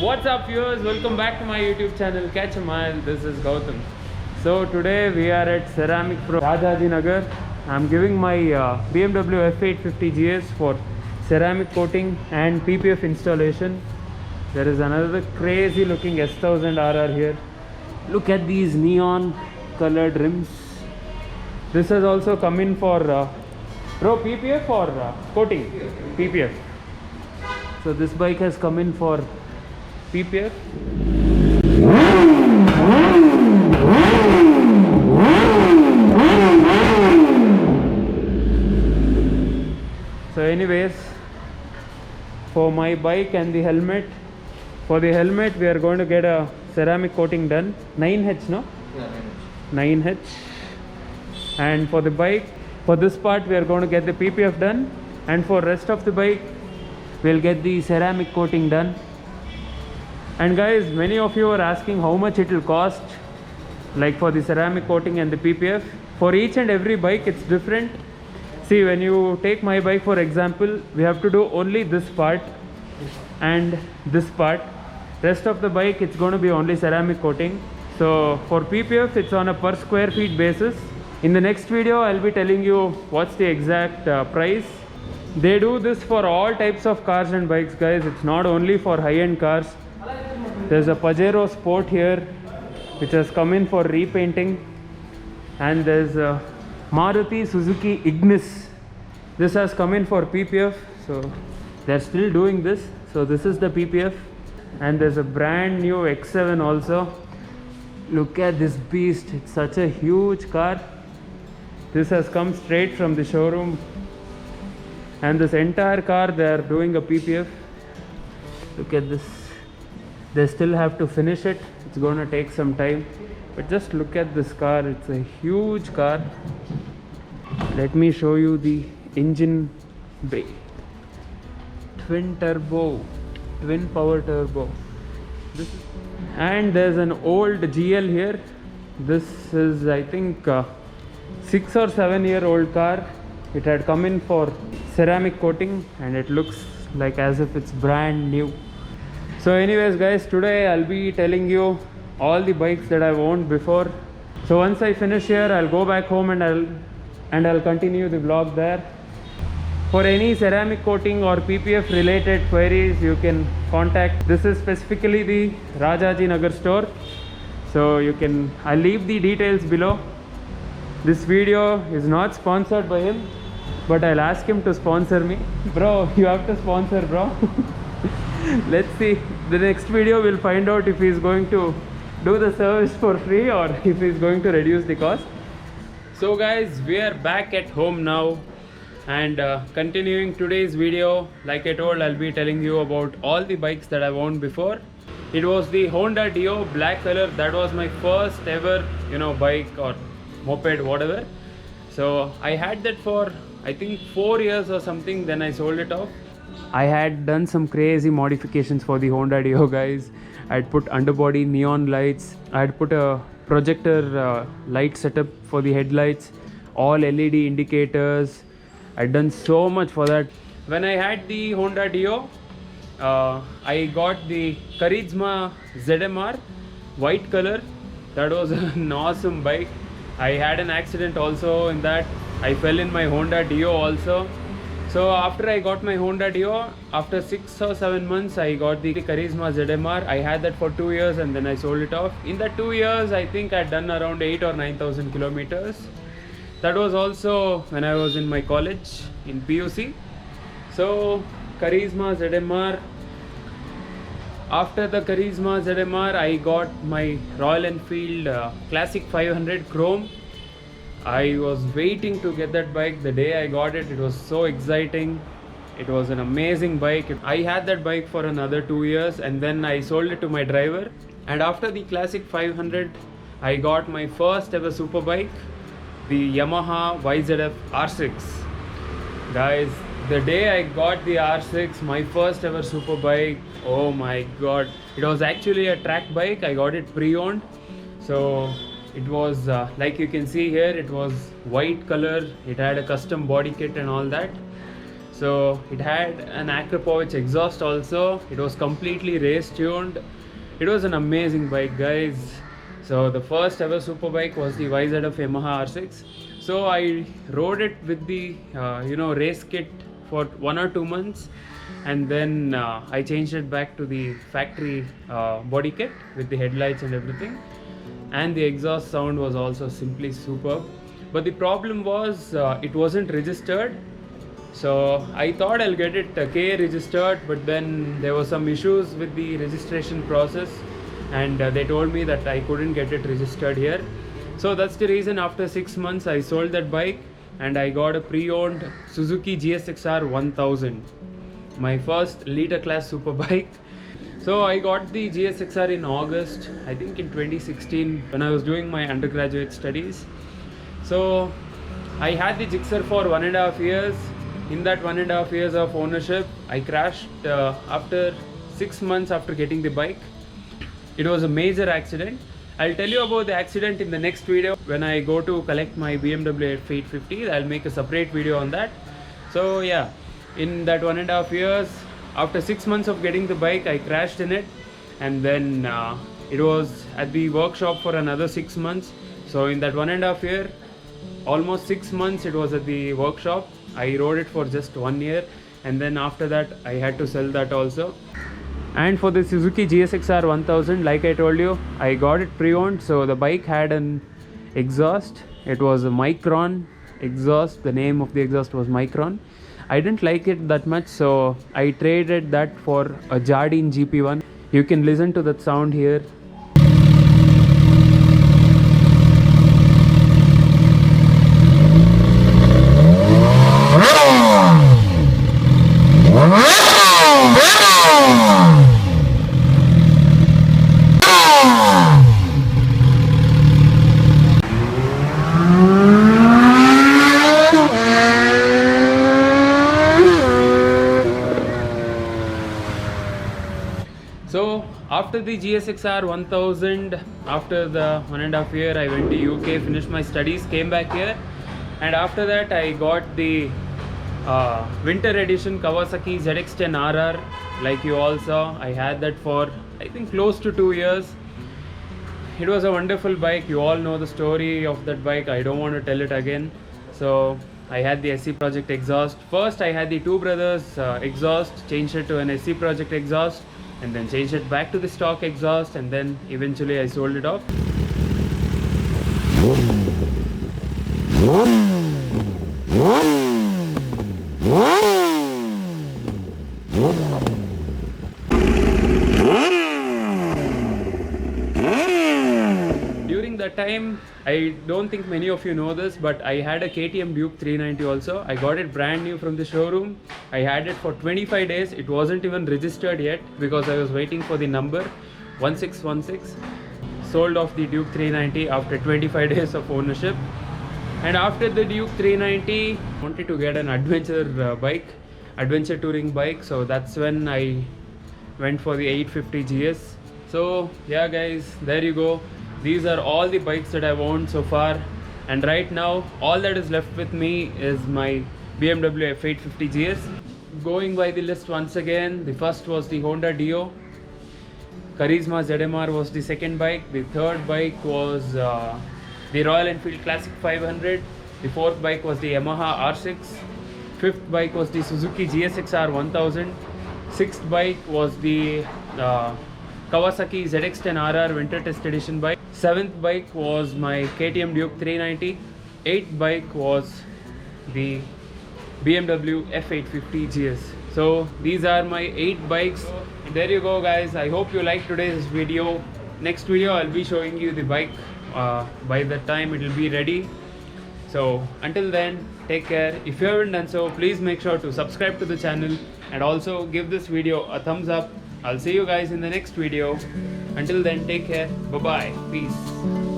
What's up viewers, welcome back to my YouTube channel Catch a Mile. This is Gautam. So today we are at Ceramic Pro Rajaji Nagar. I'm giving my BMW F850 GS for ceramic coating and PPF installation. There is another crazy looking S1000 RR here. Look at these neon colored rims. This has also come in for PPF or coating? PPF. So this bike has come in for PPF. So anyways, for my bike and the helmet, for the helmet we are going to get a ceramic coating done, 9H, no? Yeah, 9H. And for the bike, for this part we are going to get the PPF done, and for rest of the bike we'll get the ceramic coating done. And guys, many of you are asking how much it will cost, like for the ceramic coating and the PPF. For each and every bike it's different. See, when you take my bike for example, we have to do only this part and this part. Rest of the bike it's going to be only ceramic coating. So for PPF it's on a per square feet basis. In the next video I'll be telling you what's the exact price. They do this for all types of cars and bikes, guys. It's not only for high-end cars. There's a Pajero Sport here which has come in for repainting, and there's a Maruti Suzuki Ignis. This has come in for PPF, so they're still doing this. So this is the PPF, and there's a brand new X7 also. Look at this beast, it's such a huge car. This has come straight from the showroom, and this entire car they are doing a PPF. Look at this. They still have to finish it. It's going to take some time, but just look at this car. It's a huge car. Let me show you the engine bay. Twin power turbo. And there's an old GL here. This is, I think, 6 or 7 year old car. It had come in for ceramic coating and it looks like as if it's brand new. So anyways guys, today I'll be telling you all the bikes that I've owned before. So once I finish here, I'll go back home and I'll continue the vlog there. For any ceramic coating or PPF related queries, you can contact. This is specifically the Rajaji Nagar store. So I'll leave the details below. This video is not sponsored by him, but I'll ask him to sponsor me. Bro, you have to sponsor, bro. Let's see. The next video we'll find out if he's going to do the service for free or if he's going to reduce the cost. So guys, we are back at home now, and continuing today's video. Like I told, I'll be telling you about all the bikes that I've owned before. It was the Honda Dio black color. That was my first ever bike or moped, whatever. So I had that for I think 4 years or something, then I sold it off. I had done some crazy modifications for the Honda Dio, guys. I had put underbody neon lights. I had put a projector light setup for the headlights, all LED indicators. I'd done so much for that. When I had the Honda Dio, I got the Karizma ZMR white color. That was an awesome bike. I had an accident also in that. I fell in my Honda Dio also. So after I got my Honda Dio, after 6 or 7 months, I got the Karizma ZMR. I had that for 2 years and then I sold it off. In that 2 years, I think I'd done around 8 or 9,000 kilometers. That was also when I was in my college in PUC. So Karizma ZMR. After the Karizma ZMR, I got my Royal Enfield Classic 500 Chrome. I was waiting to get that bike. The day I got it, it was so exciting. It was an amazing bike. I had that bike for another 2 years and then I sold it to my driver. And after the Classic 500, I got my first ever super bike, the Yamaha YZF R6. Guys, the day I got the R6, my first ever super bike, oh my god. It was actually a track bike. I got it pre-owned. So it was like you can see here, it was white color. It had a custom body kit and all that. So it had an Akrapovic exhaust also. It was completely race tuned. It was an amazing bike, guys. So the first ever superbike was the YZF Yamaha R6. So I rode it with the race kit for 1 or 2 months, and then I changed it back to the factory body kit with the headlights and everything. And the exhaust sound was also simply superb. But the problem was it wasn't registered. So I thought I'll get it KA registered, but then there were some issues with the registration process, and they told me that I couldn't get it registered here. So that's the reason after 6 months I sold that bike and I got a pre-owned Suzuki GSXR 1000, my first liter class super bike. So I got the GSXR in August, I think in 2016, when I was doing my undergraduate studies. So I had the Gixxer for 1.5 years. In that 1.5 years of ownership, I crashed after 6 months after getting the bike. It was a major accident. I'll tell you about the accident in the next video. When I go to collect my BMW F850, I'll make a separate video on that. So yeah, in that 1.5 years, after 6 months of getting the bike, I crashed in it, and then it was at the workshop for another 6 months. So in that 1.5 year, almost 6 months it was at the workshop. I rode it for just 1 year, and then after that I had to sell that also. And for the Suzuki GSXR 1000, like I told you, I got it pre-owned. So the bike had an exhaust. It was a Micron exhaust. The name of the exhaust was Micron. I didn't like it that much, so I traded that for a Jardine GP1. You can listen to that sound here. So after the GSXR 1000, after the 1.5 year, I went to UK, finished my studies, came back here, and after that I got the winter edition Kawasaki ZX-10RR. Like you all saw, I had that for I think close to 2 years. It was a wonderful bike. You all know the story of that bike. I don't want to tell it again. So I had the SC Project exhaust. First I had the Two Brothers exhaust, changed it to an SC Project exhaust, and then changed it back to the stock exhaust, and then eventually I sold it off. During that time, I don't think many of you know this, but I had a KTM Duke 390 also. I got it brand new from the showroom. I had it for 25 days. It wasn't even registered yet because I was waiting for the number 1616. Sold off the Duke 390 after 25 days of ownership. And after the Duke 390, I wanted to get an adventure bike, adventure touring bike. So that's when I went for the 850 GS. So yeah guys, there you go. These are all the bikes that I've owned so far, and right now all that is left with me is my BMW F850 GS. Going by the list once again, the first was the Honda Dio. Karizma ZMR was the second bike. The third bike was the Royal Enfield Classic 500. The fourth bike was the Yamaha R6. Fifth bike was the Suzuki GSXR 1000. Sixth bike was the Kawasaki ZX-10RR Winter Test Edition bike. Seventh bike was my KTM Duke 390. Eighth bike was the BMW F850 GS. So these are my 8 bikes. There you go guys. I hope you liked today's video. Next video I'll be showing you the bike. By that time it will be ready. So until then, take care. If you haven't done so, please make sure to subscribe to the channel and also give this video a thumbs up. I'll see you guys in the next video. Until then, take care. Bye bye. Peace.